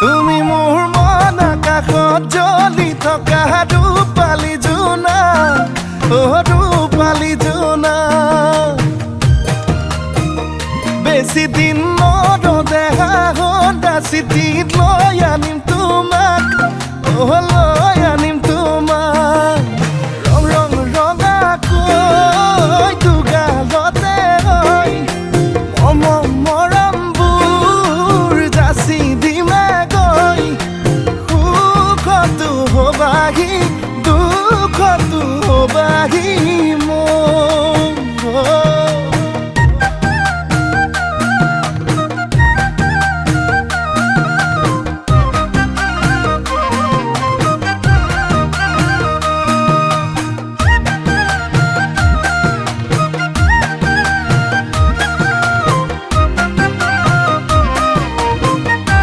তুমি মোৰ মন আকাশত জ্বলি থকা ৰূপালী জোনা, ৰূপালী জোনা। বেছি দিন নৰদেহা চিঠিত লৈ